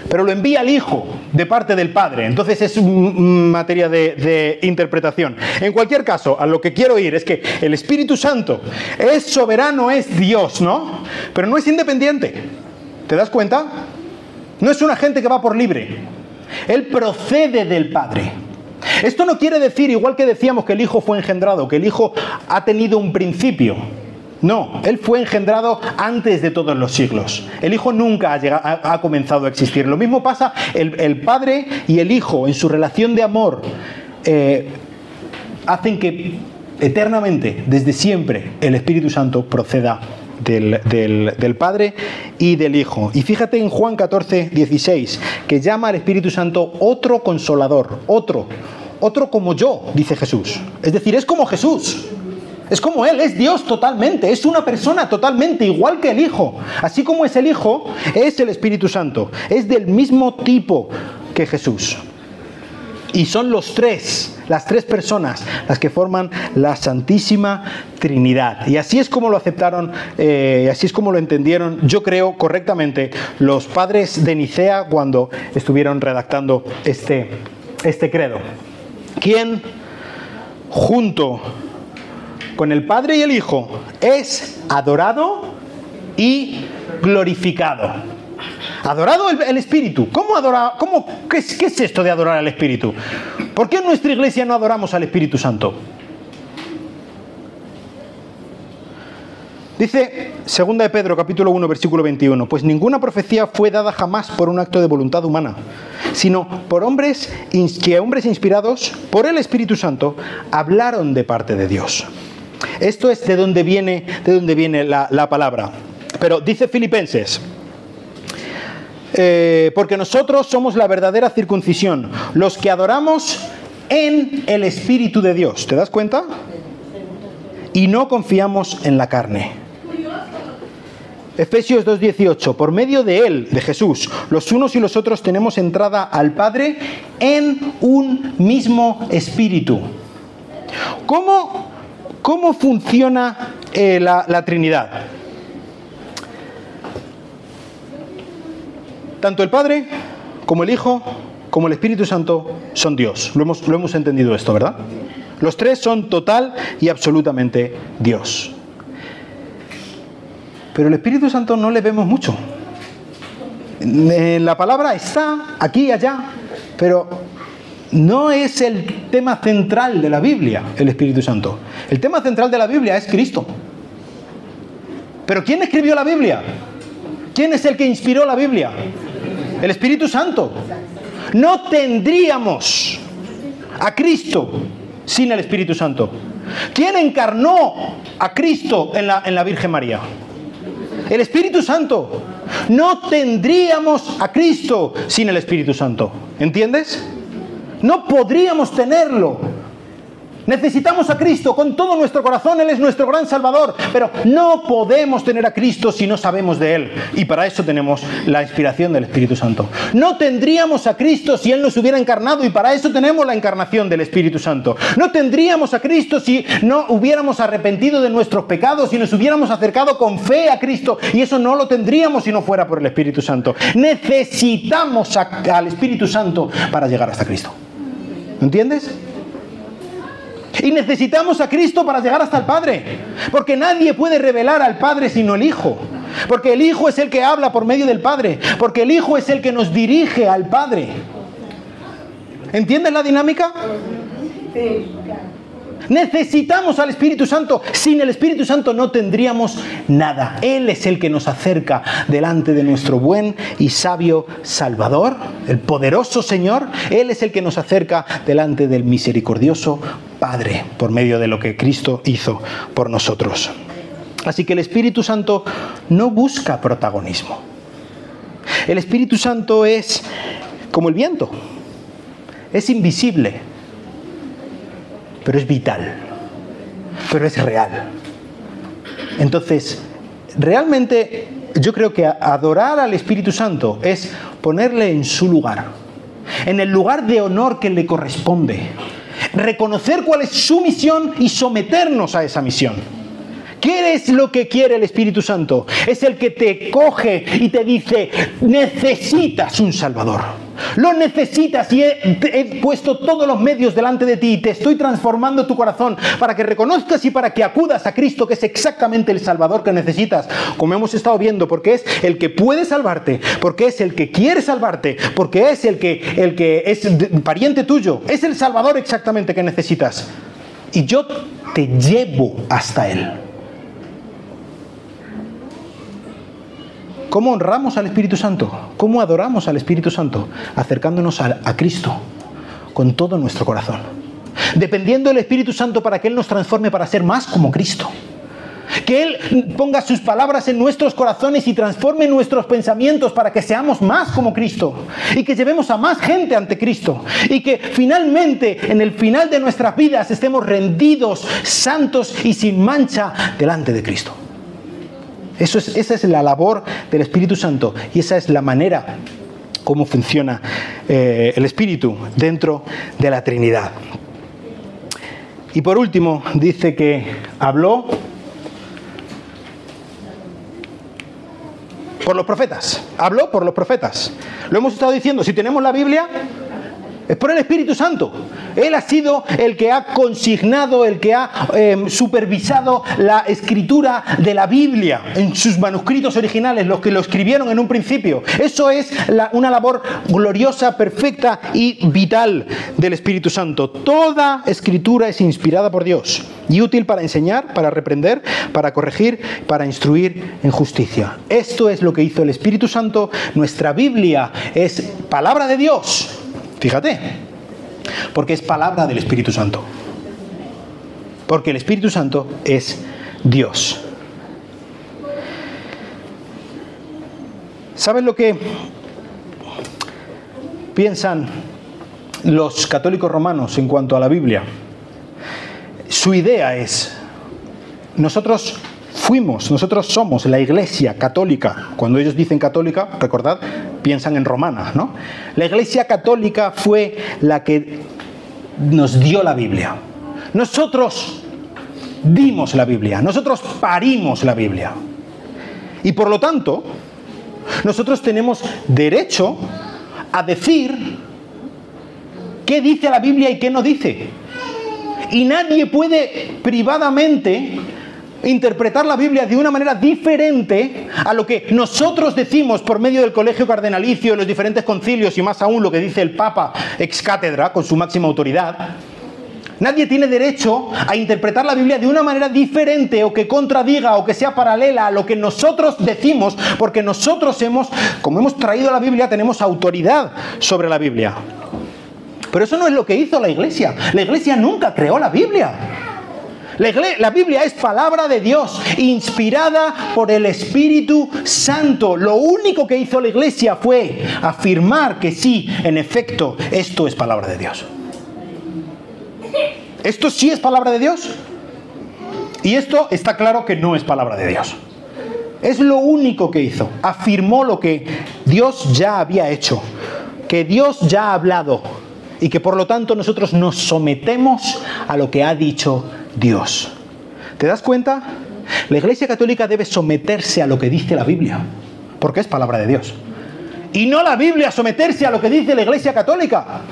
pero lo envía al Hijo de parte del Padre. Entonces es materia de interpretación. En cualquier caso, a lo que quiero ir es que el Espíritu Santo es soberano, es Dios, ¿no? Pero no es independiente. ¿Te das cuenta? No es un agente que va por libre. Él procede del Padre. Esto no quiere decir, igual que decíamos que el Hijo fue engendrado, que el Hijo ha tenido un principio. No, Él fue engendrado antes de todos los siglos. El Hijo nunca ha comenzado a existir. Lo mismo pasa el Padre y el Hijo en su relación de amor. Hacen que eternamente, desde siempre, el Espíritu Santo proceda del Padre y del Hijo. Y fíjate en Juan 14, 16, que llama al Espíritu Santo otro consolador, otro como yo, dice Jesús. Es decir, es como Jesús. Es como Él, es Dios totalmente, es una persona totalmente igual que el Hijo. Así como es el Hijo, es el Espíritu Santo. Es del mismo tipo que Jesús. Y son las tres personas, las que forman la Santísima Trinidad. Y así es como lo aceptaron, y así es como lo entendieron, yo creo, correctamente, los padres de Nicea cuando estuvieron redactando este credo. ¿Quién, junto con el Padre y el Hijo, es adorado y glorificado? Adorado el Espíritu. ¿Cómo adora? ¿Qué es esto de adorar al Espíritu? ¿Por qué en nuestra iglesia no adoramos al Espíritu Santo? Dice 2 de Pedro, capítulo 1, versículo 21, pues ninguna profecía fue dada jamás por un acto de voluntad humana, sino por hombres inspirados por el Espíritu Santo hablaron de parte de Dios. Esto es de donde viene la palabra. Pero dice Filipenses, porque nosotros somos la verdadera circuncisión, los que adoramos en el Espíritu de Dios. ¿Te das cuenta? Y no confiamos en la carne. Efesios 2:18, por medio de Él, de Jesús, los unos y los otros tenemos entrada al Padre en un mismo Espíritu. ¿Cómo funciona la Trinidad? Tanto el Padre, como el Hijo, como el Espíritu Santo son Dios. Lo hemos entendido esto, ¿verdad? Los tres son total y absolutamente Dios. Pero el Espíritu Santo no le vemos mucho. La palabra está aquí y allá, pero no es el tema central de la Biblia, el Espíritu Santo. El tema central de la Biblia es Cristo. ¿Pero quién escribió la Biblia? ¿Quién es el que inspiró la Biblia? El Espíritu Santo. No tendríamos a Cristo sin el Espíritu Santo. ¿Quién encarnó a Cristo en la Virgen María? El Espíritu Santo. No tendríamos a Cristo sin el Espíritu Santo. ¿Entiendes? No podríamos tenerlo. Necesitamos a Cristo con todo nuestro corazón. Él es nuestro gran Salvador. Pero no podemos tener a Cristo si no sabemos de Él. Y para eso tenemos la inspiración del Espíritu Santo. No tendríamos a Cristo si Él nos hubiera encarnado. Y para eso tenemos la encarnación del Espíritu Santo. No tendríamos a Cristo si no hubiéramos arrepentido de nuestros pecados. Si nos hubiéramos acercado con fe a Cristo. Y eso no lo tendríamos si no fuera por el Espíritu Santo. Necesitamos al Espíritu Santo para llegar hasta Cristo. ¿Entiendes? Y necesitamos a Cristo para llegar hasta el Padre. Porque nadie puede revelar al Padre sino el Hijo. Porque el Hijo es el que habla por medio del Padre. Porque el Hijo es el que nos dirige al Padre. ¿Entiendes la dinámica? Sí, claro. Necesitamos al Espíritu Santo. Sin el Espíritu Santo no tendríamos nada. Él es el que nos acerca delante de nuestro buen y sabio Salvador, el poderoso Señor. Él es el que nos acerca delante del misericordioso Padre, por medio de lo que Cristo hizo por nosotros. Así que el Espíritu Santo no busca protagonismo. El Espíritu Santo es como el viento. Es invisible, pero es vital, pero es real. Entonces, realmente yo creo que adorar al Espíritu Santo es ponerle en su lugar, en el lugar de honor que le corresponde, reconocer cuál es su misión y someternos a esa misión. ¿Qué es lo que quiere el Espíritu Santo? Es el que te coge y te dice, necesitas un Salvador. Lo necesitas y he puesto todos los medios delante de ti y te estoy transformando tu corazón para que reconozcas y para que acudas a Cristo, que es exactamente el Salvador que necesitas, como hemos estado viendo, porque es el que puede salvarte, porque es el que quiere salvarte, porque es el que es pariente tuyo, es el Salvador exactamente que necesitas. Y yo te llevo hasta Él. ¿Cómo honramos al Espíritu Santo? ¿Cómo adoramos al Espíritu Santo? Acercándonos a Cristo con todo nuestro corazón. Dependiendo del Espíritu Santo para que Él nos transforme para ser más como Cristo. Que Él ponga sus palabras en nuestros corazones y transforme nuestros pensamientos para que seamos más como Cristo. Y que llevemos a más gente ante Cristo. Y que finalmente, en el final de nuestras vidas, estemos rendidos, santos y sin mancha delante de Cristo. Esa es la labor del Espíritu Santo y esa es la manera como funciona el Espíritu dentro de la Trinidad. Y por último, dice que habló por los profetas. Habló por los profetas. Lo hemos estado diciendo, si tenemos la Biblia, es por el Espíritu Santo. Él ha sido el que ha consignado, el que ha supervisado la escritura de la Biblia en sus manuscritos originales, los que lo escribieron en un principio. Eso es una labor gloriosa, perfecta y vital del Espíritu Santo. Toda escritura es inspirada por Dios y útil para enseñar, para reprender, para corregir, para instruir en justicia. Esto es lo que hizo el Espíritu Santo. Nuestra Biblia es palabra de Dios. Fíjate, porque es palabra del Espíritu Santo. Porque el Espíritu Santo es Dios. ¿Sabes lo que piensan los católicos romanos en cuanto a la Biblia? Su idea es, nosotros somos la Iglesia católica. Cuando ellos dicen católica, recordad, piensan en romana, ¿no? La Iglesia católica fue la que nos dio la Biblia. Nosotros dimos la Biblia, nosotros parimos la Biblia. Y por lo tanto, nosotros tenemos derecho a decir qué dice la Biblia y qué no dice. Y nadie puede privadamente interpretar la Biblia de una manera diferente a lo que nosotros decimos por medio del colegio cardenalicio, los diferentes concilios y más aún lo que dice el Papa ex cátedra con su máxima autoridad. Nadie tiene derecho a interpretar la Biblia de una manera diferente o que contradiga o que sea paralela a lo que nosotros decimos, porque nosotros como hemos traído la Biblia, tenemos autoridad sobre la Biblia. Pero eso no es lo que hizo la Iglesia. La Iglesia nunca creó la Biblia. La Biblia es palabra de Dios, inspirada por el Espíritu Santo. Lo único que hizo la Iglesia fue afirmar que sí, en efecto, esto es palabra de Dios. ¿Esto sí es palabra de Dios? Y esto está claro que no es palabra de Dios. Es lo único que hizo. Afirmó lo que Dios ya había hecho, que Dios ya ha hablado y que por lo tanto nosotros nos sometemos a lo que ha dicho Dios. ¿Te das cuenta? La Iglesia Católica debe someterse a lo que dice la Biblia, porque es palabra de Dios. Y no la Biblia someterse a lo que dice la Iglesia Católica.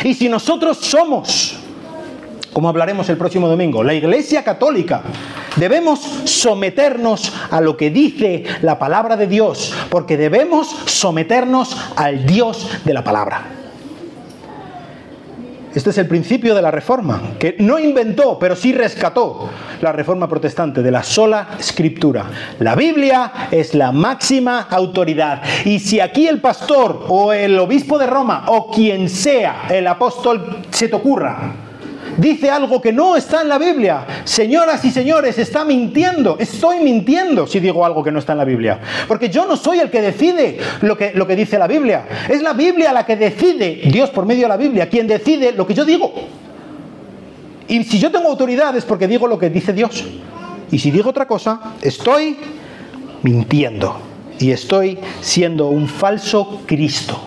Y si nosotros somos, como hablaremos el próximo domingo, la Iglesia Católica, debemos someternos a lo que dice la palabra de Dios, porque debemos someternos al Dios de la palabra. Este es el principio de la Reforma, que no inventó, pero sí rescató la Reforma protestante de la sola Escritura. La Biblia es la máxima autoridad. Y si aquí el pastor o el obispo de Roma o quien sea, el apóstol, se te ocurra, dice algo que no está en la Biblia, señoras y señores, está mintiendo. Estoy mintiendo si digo algo que no está en la Biblia. Porque yo no soy el que decide lo que dice la Biblia. Es la Biblia la que decide, Dios por medio de la Biblia, quien decide lo que yo digo. Y si yo tengo autoridad es porque digo lo que dice Dios. Y si digo otra cosa, estoy mintiendo. Y estoy siendo un falso Cristo.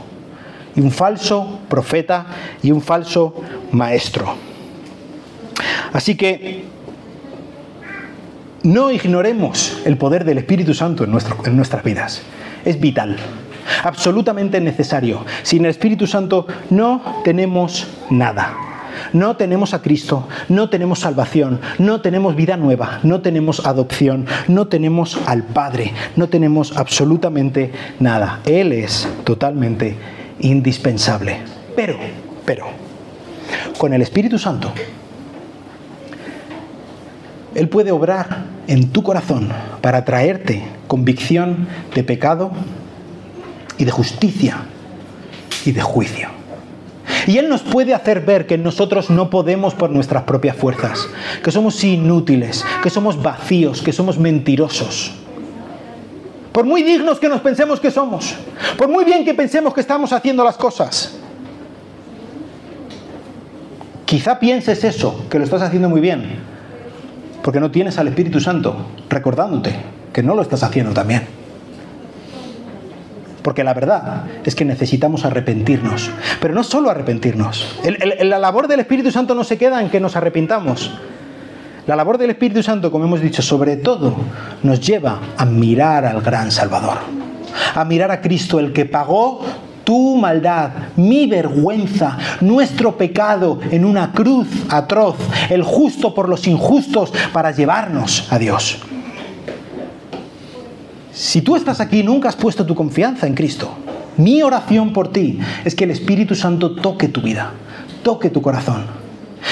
Y un falso profeta y un falso maestro. Así que no ignoremos el poder del Espíritu Santo en nuestras vidas. Es vital, absolutamente necesario. Sin el Espíritu Santo no tenemos nada. No tenemos a Cristo, no tenemos salvación, no tenemos vida nueva, no tenemos adopción, no tenemos al Padre, no tenemos absolutamente nada. Él es totalmente indispensable. Pero, con el Espíritu Santo, Él puede obrar en tu corazón para traerte convicción de pecado y de justicia y de juicio. Y Él nos puede hacer ver que nosotros no podemos por nuestras propias fuerzas, que somos inútiles, que somos vacíos, que somos mentirosos. Por muy dignos que nos pensemos que somos, por muy bien que pensemos que estamos haciendo las cosas. Quizá pienses eso, que lo estás haciendo muy bien, porque no tienes al Espíritu Santo recordándote que no lo estás haciendo tan bien. Porque la verdad es que necesitamos arrepentirnos. Pero no solo arrepentirnos. La labor del Espíritu Santo no se queda en que nos arrepintamos. La labor del Espíritu Santo, como hemos dicho, sobre todo nos lleva a mirar al gran Salvador. A mirar a Cristo, el que pagó tu maldad, mi vergüenza, nuestro pecado en una cruz atroz, el justo por los injustos para llevarnos a Dios. Si tú estás aquí y nunca has puesto tu confianza en Cristo, mi oración por ti es que el Espíritu Santo toque tu vida, toque tu corazón.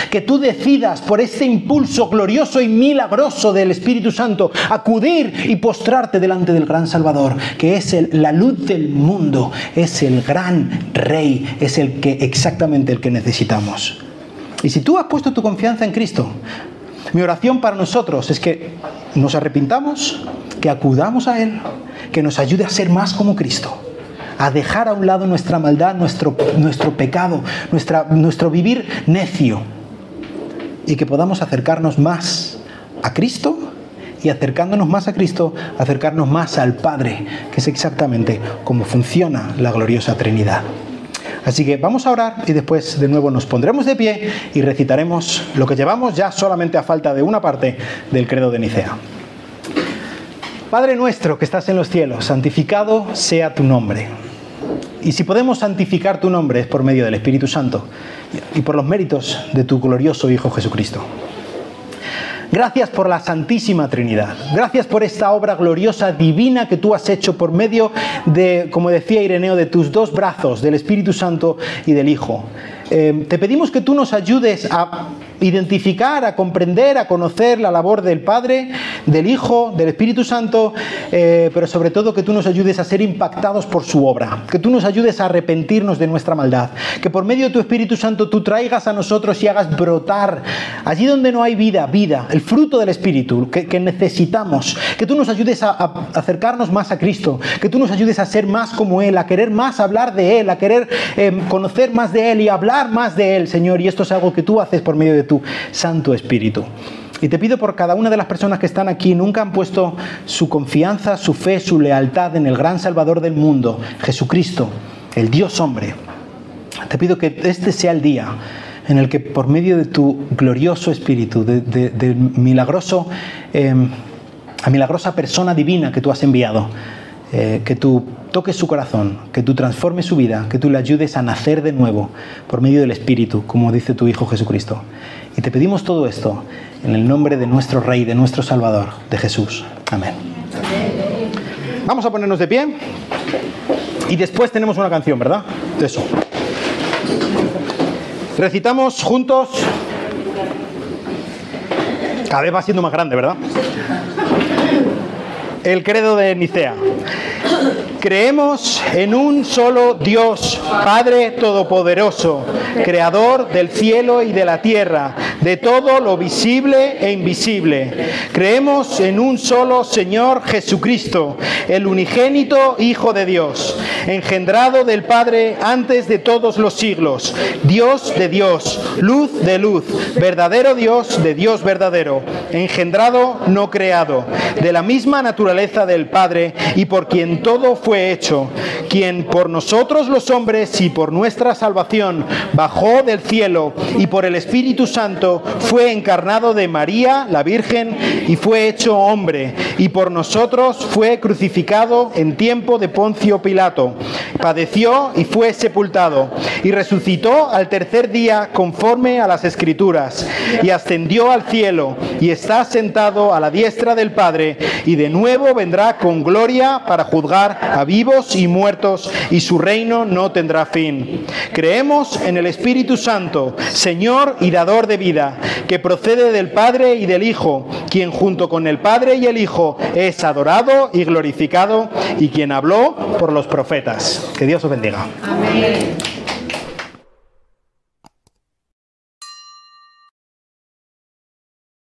Que tú decidas por este impulso glorioso y milagroso del Espíritu Santo acudir y postrarte delante del gran Salvador, que es la luz del mundo, es el gran Rey, es exactamente el que necesitamos. Y si tú has puesto tu confianza en Cristo, mi oración para nosotros es que nos arrepintamos, que acudamos a Él, que nos ayude a ser más como Cristo, a dejar a un lado nuestra maldad, nuestro pecado, nuestro vivir necio, y que podamos acercarnos más a Cristo, y acercándonos más a Cristo, acercarnos más al Padre, que es exactamente cómo funciona la gloriosa Trinidad. Así que vamos a orar y después de nuevo nos pondremos de pie y recitaremos lo que llevamos ya solamente a falta de una parte del credo de Nicea. Padre nuestro que estás en los cielos, santificado sea tu nombre. Y si podemos santificar tu nombre es por medio del Espíritu Santo y por los méritos de tu glorioso Hijo Jesucristo. Gracias por la Santísima Trinidad. Gracias por esta obra gloriosa, divina que tú has hecho por medio de, como decía Ireneo, de tus dos brazos, del Espíritu Santo y del Hijo. Te pedimos que tú nos ayudes a identificar, a comprender, a conocer la labor del Padre, del Hijo, del Espíritu Santo, pero sobre todo que tú nos ayudes a ser impactados por su obra, que tú nos ayudes a arrepentirnos de nuestra maldad, que por medio de tu Espíritu Santo tú traigas a nosotros y hagas brotar allí donde no hay vida, el fruto del Espíritu que necesitamos, que tú nos ayudes a acercarnos más a Cristo, que tú nos ayudes a ser más como Él, a querer más hablar de Él, a querer conocer más de Él y hablar más de Él, Señor, y esto es algo que tú haces por medio de tu Santo Espíritu. Y te pido por cada una de las personas que están aquí, nunca han puesto su confianza, su fe, su lealtad en el gran Salvador del mundo, Jesucristo, el Dios hombre. Te pido que este sea el día en el que por medio de tu glorioso Espíritu, de milagrosa persona divina que tú has enviado, que tú toques su corazón, que tú transformes su vida, que tú le ayudes a nacer de nuevo por medio del Espíritu, como dice tu Hijo Jesucristo. Y te pedimos todo esto en el nombre de nuestro Rey, de nuestro Salvador, de Jesús. Amén. Vamos a ponernos de pie y después tenemos una canción, ¿verdad? Eso. Recitamos juntos. Cada vez va siendo más grande, ¿verdad? El credo de Nicea. Creemos en un solo Dios, Padre Todopoderoso, Creador del cielo y de la tierra, de todo lo visible e invisible. Creemos en un solo Señor Jesucristo, el unigénito Hijo de Dios, engendrado del Padre antes de todos los siglos, Dios de Dios, luz de luz, verdadero Dios de Dios verdadero, engendrado, no creado, de la misma naturaleza del Padre y por quien todo fue hecho, quien por nosotros los hombres y por nuestra salvación bajó del cielo y por el Espíritu Santo fue encarnado de María, la Virgen, y fue hecho hombre, y por nosotros fue crucificado en tiempo de Poncio Pilato, padeció y fue sepultado, y resucitó al tercer día conforme a las Escrituras, y ascendió al cielo, y está sentado a la diestra del Padre, y de nuevo vendrá con gloria para juzgar a vivos y muertos, y su reino no tendrá fin. Creemos en el Espíritu Santo, Señor y dador de vida, que procede del Padre y del Hijo, quien junto con el Padre y el Hijo es adorado y glorificado, y quien habló por los profetas. Que Dios os bendiga. Amén.